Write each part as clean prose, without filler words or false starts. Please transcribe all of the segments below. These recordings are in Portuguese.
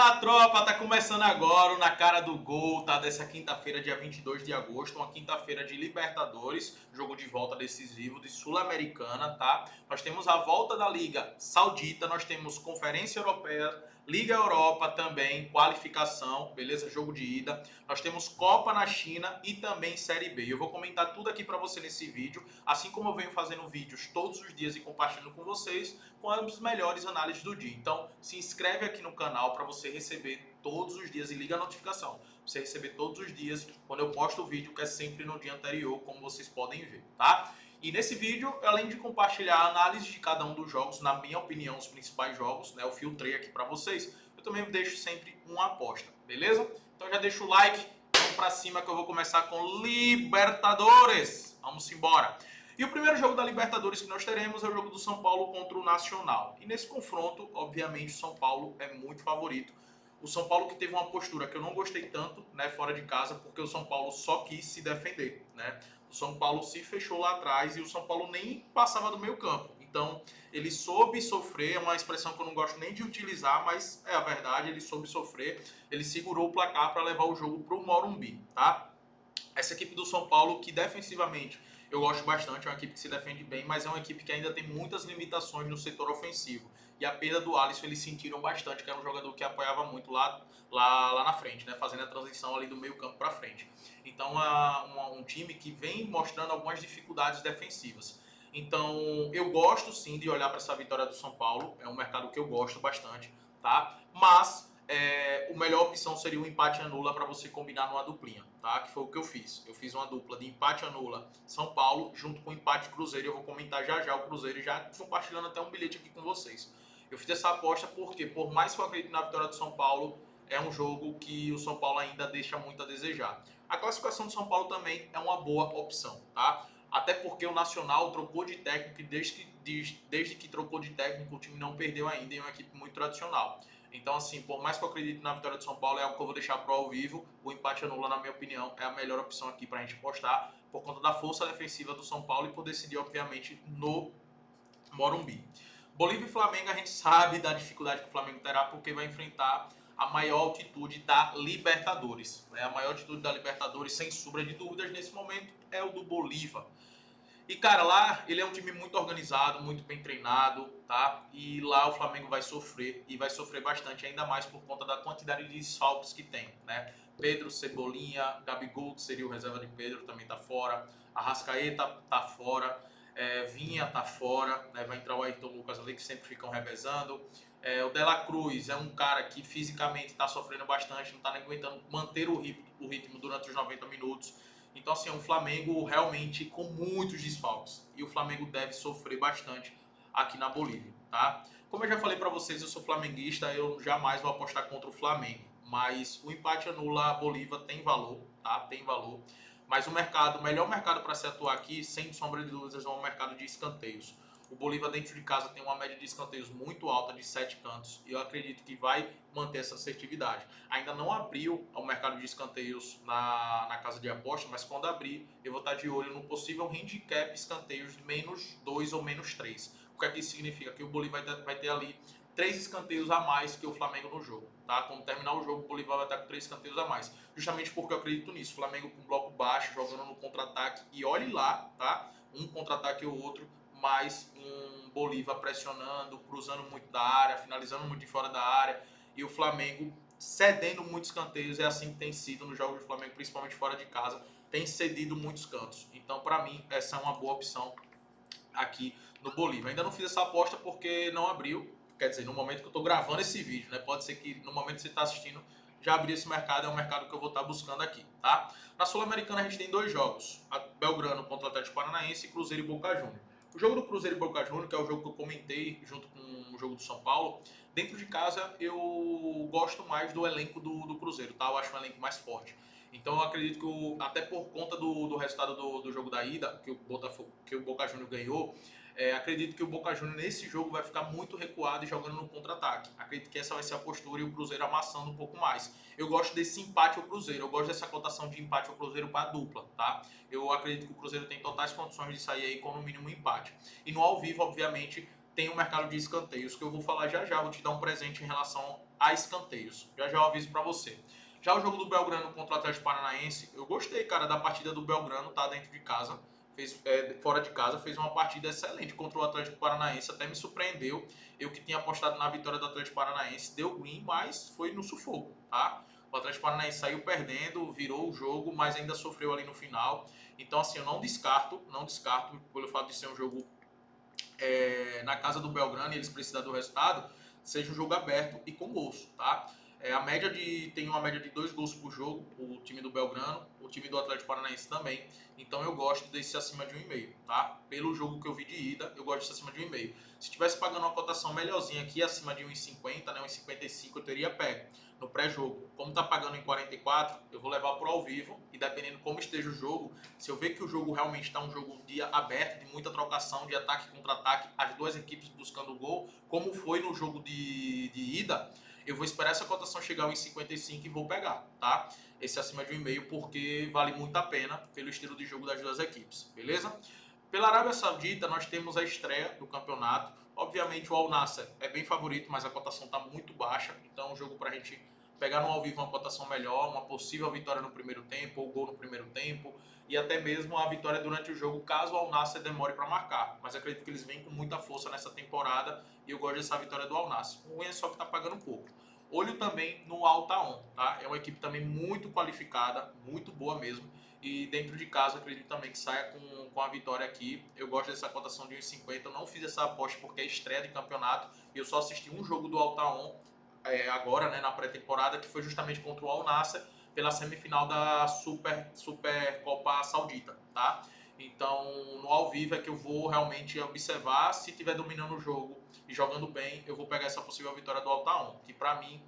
Fala, tropa! Tá começando agora o Na Cara do Gol, tá? Dessa quinta-feira, dia 22 de agosto, uma quinta-feira de Libertadores, jogo de volta decisivo de Sul-Americana, tá? Nós temos a volta da Liga Saudita, nós temos Conferência Europeia, Liga Europa também, qualificação, beleza? Jogo de ida. Nós temos Copa na China e também Série B. Eu vou comentar tudo aqui pra você nesse vídeo, assim como eu venho fazendo vídeos todos os dias e compartilhando com vocês com as melhores análises do dia. Então, se inscreve aqui no canal para você receber todos os dias e liga a notificação. Pra você receber todos os dias quando eu posto o vídeo, que é sempre no dia anterior, como vocês podem ver, tá? E nesse vídeo, além de compartilhar a análise de cada um dos jogos, na minha opinião, os principais jogos, né? Eu filtrei aqui para vocês. Eu também deixo sempre uma aposta, beleza? Então já deixa o like, vamos para cima que eu vou começar com Libertadores. Vamos embora. E o primeiro jogo da Libertadores que nós teremos é o jogo do São Paulo contra o Nacional. E nesse confronto, obviamente, o São Paulo é muito favorito. O São Paulo que teve uma postura que eu não gostei tanto, né, fora de casa, porque o São Paulo só quis se defender, né? O São Paulo se fechou lá atrás e o São Paulo nem passava do meio campo. Então, ele soube sofrer, é uma expressão que eu não gosto nem de utilizar, mas é a verdade, ele soube sofrer. Ele segurou o placar para levar o jogo para o Morumbi, tá? Essa equipe do São Paulo que defensivamente eu gosto bastante, é uma equipe que se defende bem, mas é uma equipe que ainda tem muitas limitações no setor ofensivo. E a perda do Alisson eles sentiram bastante, que era um jogador que apoiava muito lá na frente, né? Fazendo a transição ali do meio campo para frente. Então um time que vem mostrando algumas dificuldades defensivas. Então eu gosto sim de olhar para essa vitória do São Paulo, é um mercado que eu gosto bastante, tá? Mas a melhor opção seria um empate anula para você combinar numa duplinha, tá? Que foi o que eu fiz. Eu fiz uma dupla de empate anula São Paulo junto com empate Cruzeiro. Eu vou comentar já já o Cruzeiro e já compartilhando até um bilhete aqui com vocês. Eu fiz essa aposta porque, por mais que eu acredite na vitória do São Paulo, é um jogo que o São Paulo ainda deixa muito a desejar. A classificação do São Paulo também é uma boa opção, tá? Até porque o Nacional trocou de técnico e desde que trocou de técnico o time não perdeu ainda e é uma equipe muito tradicional. Então, assim, por mais que eu acredite na vitória do São Paulo, é algo que eu vou deixar pro ao vivo. O empate anula, na minha opinião, é a melhor opção aqui pra gente postar, por conta da força defensiva do São Paulo e por decidir, obviamente, no Morumbi. Bolívia e Flamengo, a gente sabe da dificuldade que o Flamengo terá, porque vai enfrentar a maior altitude da Libertadores. Né? A maior altitude da Libertadores, sem sombra de dúvidas, nesse momento, é o do Bolívar. E, cara, lá ele é um time muito organizado, muito bem treinado, tá? E lá o Flamengo vai sofrer, e vai sofrer bastante, ainda mais por conta da quantidade de desfalques que tem, né? Pedro, Cebolinha, Gabigol, que seria o reserva de Pedro, também tá fora. Arrascaeta tá fora. Vinha tá fora, né? Vai entrar o Ayrton Lucas ali, que sempre ficam revezando. O De La Cruz é um cara que fisicamente tá sofrendo bastante, não tá nem aguentando manter o ritmo durante os 90 minutos. Então, assim, é um Flamengo realmente com muitos desfalques. E o Flamengo deve sofrer bastante aqui na Bolívia, tá? Como eu já falei pra vocês, eu sou flamenguista, eu jamais vou apostar contra o Flamengo. Mas o empate anula a Bolívia tem valor, tá? Tem valor. Mas o melhor mercado para se atuar aqui, sem sombra de dúvidas, é um mercado de escanteios. O Bolívar dentro de casa tem uma média de escanteios muito alta, de 7 cantos, e eu acredito que vai manter essa assertividade. Ainda não abriu o mercado de escanteios na casa de aposta, mas quando abrir, eu vou estar de olho no possível handicap escanteios de -2 ou -3. O que é que isso significa? Que o Bolívar vai ter ali 3 escanteios a mais que o Flamengo no jogo, tá? Quando terminar o jogo, o Bolívar vai estar com 3 escanteios a mais. Justamente porque eu acredito nisso. O Flamengo com bloco baixo, jogando no contra-ataque, e olhe lá, tá? Um contra-ataque ou outro, mais um Bolívar pressionando, cruzando muito da área, finalizando muito de fora da área, e o Flamengo cedendo muitos escanteios. É assim que tem sido nos jogos do Flamengo, principalmente fora de casa, tem cedido muitos cantos. Então, para mim, essa é uma boa opção aqui no Bolívar. Ainda não fiz essa aposta porque não abriu, quer dizer, no momento que eu estou gravando esse vídeo, né? Pode ser que no momento que você está assistindo já abriu esse mercado, é um mercado que eu vou estar buscando aqui, tá? Na Sul-Americana a gente tem 2 jogos, a Belgrano contra o Atlético Paranaense e Cruzeiro e Boca Juniors. O jogo do Cruzeiro e Boca Juniors, que é o jogo que eu comentei junto com o jogo do São Paulo, dentro de casa eu gosto mais do elenco do Cruzeiro, tá? Eu acho um elenco mais forte. Então eu acredito que, até por conta do resultado do jogo da ida, que o Boca Juniors ganhou, acredito que o Boca Juniors nesse jogo vai ficar muito recuado e jogando no contra-ataque. Acredito que essa vai ser a postura e o Cruzeiro amassando um pouco mais. Eu gosto desse empate ao Cruzeiro, eu gosto dessa cotação de empate ao Cruzeiro para a dupla, tá? Eu acredito que o Cruzeiro tem totais condições de sair aí com no mínimo um empate. E no ao vivo, obviamente, tem o mercado de escanteios, que eu vou falar já já, vou te dar um presente em relação a escanteios. Já eu aviso para você. Já o jogo do Belgrano contra o Atlético Paranaense, eu gostei, cara, da partida do Belgrano, tá dentro de casa, fora de casa, fez uma partida excelente contra o Atlético Paranaense, até me surpreendeu. Eu que tinha apostado na vitória do Atlético Paranaense, deu ruim, mas foi no sufoco, tá? O Atlético Paranaense saiu perdendo, virou o jogo, mas ainda sofreu ali no final. Então, assim, eu não descarto, pelo fato de ser um jogo na casa do Belgrano e eles precisam do resultado, seja um jogo aberto e com gols, tá? Tem uma média de 2 gols por jogo, o time do Belgrano, o time do Atlético Paranaense também. Então eu gosto desse acima de 1,5, tá? Pelo jogo que eu vi de ida, eu gosto desse acima de 1,5. Se tivesse pagando uma cotação melhorzinha aqui, acima de 1,50, né, 1,55, eu teria pego no pré-jogo. Como tá pagando em 44, eu vou levar pro ao vivo e dependendo como esteja o jogo, se eu ver que o jogo realmente está um jogo dia aberto, de muita trocação, de ataque contra ataque, as duas equipes buscando o gol, como foi no jogo de ida, eu vou esperar essa cotação chegar a 1,55 e vou pegar, tá? Esse acima de 1,5 porque vale muito a pena pelo estilo de jogo das duas equipes, beleza? Pela Arábia Saudita, nós temos a estreia do campeonato. Obviamente o Al Nassr é bem favorito, mas a cotação está muito baixa, então é um jogo para a gente pegar no ao vivo uma cotação melhor, uma possível vitória no primeiro tempo, ou gol no primeiro tempo, e até mesmo a vitória durante o jogo, caso o Al Nassr demore para marcar. Mas acredito que eles vêm com muita força nessa temporada, e eu gosto dessa vitória do Al Nassr. O ruim é só que está pagando pouco. Olho também no Al Taon, tá? É uma equipe também muito qualificada, muito boa mesmo, e dentro de casa acredito também que saia com a vitória aqui. Eu gosto dessa cotação de 1,50. Eu não fiz essa aposta porque é estreia de campeonato e eu só assisti um jogo do Al Taon agora, né, na pré-temporada, que foi justamente contra o Al Nassr pela semifinal da Super Copa Saudita, tá? Então, no ao vivo é que eu vou realmente observar. Se estiver dominando o jogo e jogando bem, eu vou pegar essa possível vitória do Al Taon, que para mim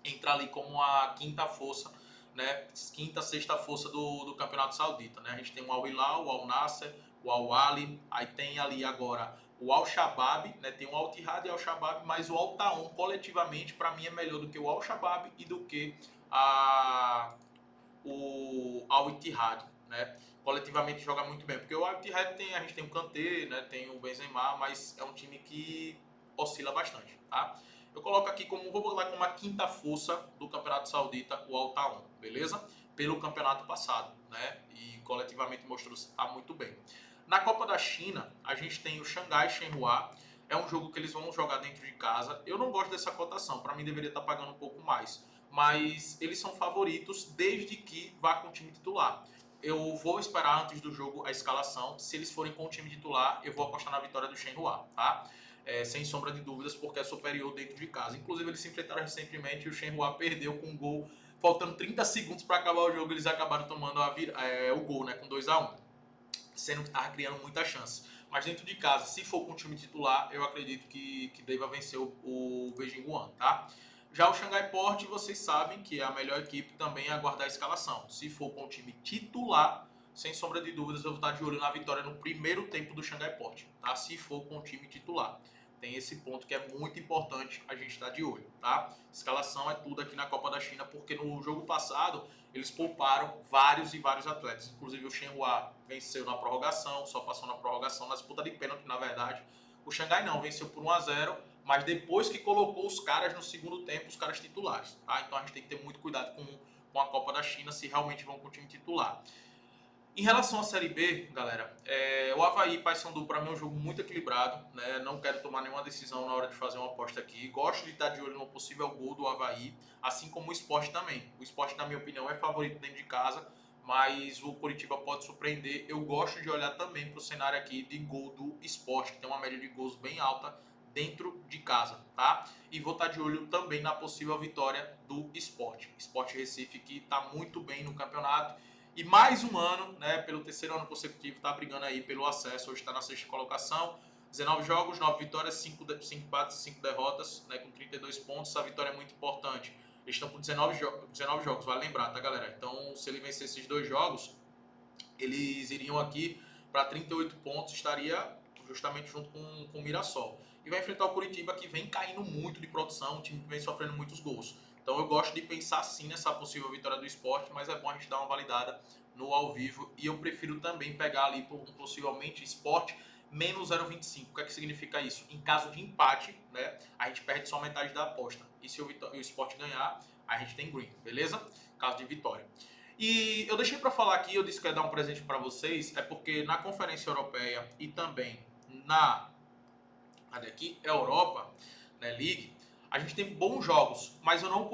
entra ali como a quinta força, né? Quinta, sexta força do Campeonato Saudita, né? A gente tem o Al Hilal, o Al Nassr, o Al Ahly, aí tem ali agora o Al Shabab, né? Tem o Al Ittihad e o Al Shabab, mas o Al Taon coletivamente para mim é melhor do que o Al Shabab e do que o Al Ittihad, né? Coletivamente joga muito bem, porque o Al Ittihad a gente tem o Kanté, né? Tem o Benzema, mas é um time que oscila bastante, tá? Eu coloco aqui vou botar como a quinta força do Campeonato Saudita, o Al Taon, beleza? Pelo campeonato passado, né? E coletivamente mostrou estar muito bem. Na Copa da China, a gente tem o Xangai Shenhua. É um jogo que eles vão jogar dentro de casa. Eu não gosto dessa cotação, para mim deveria estar pagando um pouco mais. Mas eles são favoritos desde que vá com o time titular. Eu vou esperar antes do jogo a escalação. Se eles forem com o time titular, eu vou apostar na vitória do Shenhua, tá? Sem sombra de dúvidas, porque é superior dentro de casa. Inclusive, eles se enfrentaram recentemente e o Shenhua perdeu com um gol. Faltando 30 segundos para acabar o jogo, eles acabaram tomando o gol, né, com 2-1, sendo que estava criando muita chance. Mas dentro de casa, se for com o time titular, eu acredito que deva vencer o Beijing Guoan, tá? Já o Xangai Port, vocês sabem que é a melhor equipe também a aguardar a escalação. Se for com o time titular, sem sombra de dúvidas, eu vou estar de olho na vitória no primeiro tempo do Xangai Port, tá? Se for com o time titular. Tem esse ponto que é muito importante a gente estar de olho, tá? Escalação é tudo aqui na Copa da China, porque no jogo passado eles pouparam vários e vários atletas. Inclusive o Shenhua venceu na prorrogação, só passou na prorrogação, na disputa de pênalti, na verdade. O Xangai não, venceu por 1-0, mas depois que colocou os caras no segundo tempo, os caras titulares, tá? Então a gente tem que ter muito cuidado com a Copa da China, se realmente vão com o time titular. Em relação à Série B, galera, o Avaí e Paysandu para mim é um jogo muito equilibrado, né? Não quero tomar nenhuma decisão na hora de fazer uma aposta aqui. Gosto de estar de olho no possível gol do Avaí, assim como o Sport também. O Sport, na minha opinião, é favorito dentro de casa, mas o Coritiba pode surpreender. Eu gosto de olhar também para o cenário aqui de gol do Sport, que tem uma média de gols bem alta dentro de casa, tá? E vou estar de olho também na possível vitória do Sport. Sport Recife, que está muito bem no campeonato. E mais um ano, né, pelo terceiro ano consecutivo, está brigando aí pelo acesso. Hoje está na sexta colocação. 19 jogos, 9 vitórias, 5 empates, 5 derrotas, né, com 32 pontos. Essa vitória é muito importante. Eles estão com 19 jogos, vale lembrar, tá, galera? Então, se ele vencer esses 2 jogos, eles iriam aqui para 38 pontos, estaria justamente junto com o Mirassol. E vai enfrentar o Coritiba, que vem caindo muito de produção, um time que vem sofrendo muitos gols. Então eu gosto de pensar sim nessa possível vitória do Sport, mas é bom a gente dar uma validada no ao vivo. E eu prefiro também pegar ali possivelmente Sport menos 0,25. O que é que significa isso? Em caso de empate, né, a gente perde só metade da aposta. E se o Sport ganhar, a gente tem green, beleza? Caso de vitória. E eu deixei para falar aqui, eu disse que ia dar um presente para vocês, é porque na Conferência Europeia e também na Europa, né, League, a gente tem bons jogos, mas eu não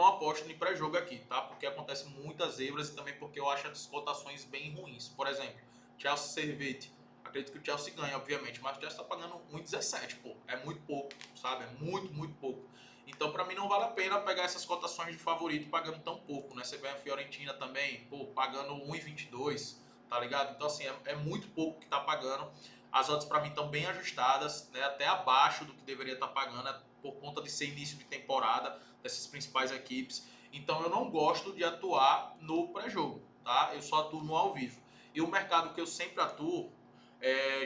aposto em pré-jogo aqui, tá? Porque acontece muitas zebras e também porque eu acho as cotações bem ruins. Por exemplo, Chelsea Servette. Acredito que o Chelsea ganha, obviamente, mas o Chelsea tá pagando 1,17, pô. É muito pouco, sabe? É muito, muito pouco. Então, para mim, não vale a pena pegar essas cotações de favorito pagando tão pouco, né? Você vê a Fiorentina também, pô, pagando 1,22, tá ligado? Então, assim, é muito pouco que tá pagando. As odds para mim estão bem ajustadas, né? Até abaixo do que deveria estar pagando, né? Por conta de ser início de temporada dessas principais equipes. Então, eu não gosto de atuar no pré-jogo, tá? Eu só atuo no ao vivo. E o mercado que eu sempre atuo,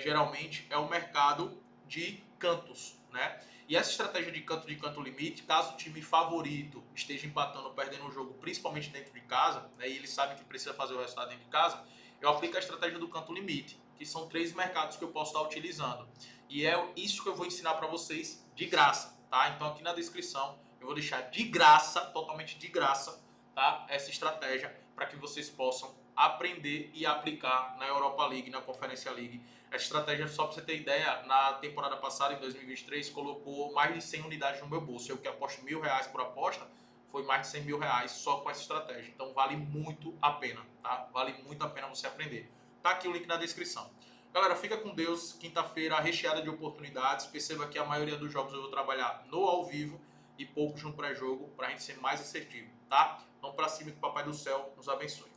geralmente, é o mercado de cantos, né? E essa estratégia de canto limite, caso o time favorito esteja empatando ou perdendo o jogo, principalmente dentro de casa, né, e eles sabem que precisa fazer o resultado dentro de casa, eu aplico a estratégia do canto limite, que são 3 mercados que eu posso estar utilizando. E é isso que eu vou ensinar para vocês de graça, tá? Então aqui na descrição eu vou deixar de graça, totalmente de graça, tá? Essa estratégia para que vocês possam aprender e aplicar na Europa League, na Conferência League. Essa estratégia, só para você ter ideia, na temporada passada, em 2023, colocou mais de 100 unidades no meu bolso. Eu que aposto R$1.000 por aposta, foi mais de 100 mil reais só com essa estratégia. Então vale muito a pena, tá? Vale muito a pena você aprender. Tá aqui o link na descrição. Galera, fica com Deus. Quinta-feira recheada de oportunidades. Perceba que a maioria dos jogos eu vou trabalhar no ao vivo e poucos no pré-jogo para a gente ser mais assertivo, tá? Vamos para cima, que o Papai do Céu nos abençoe.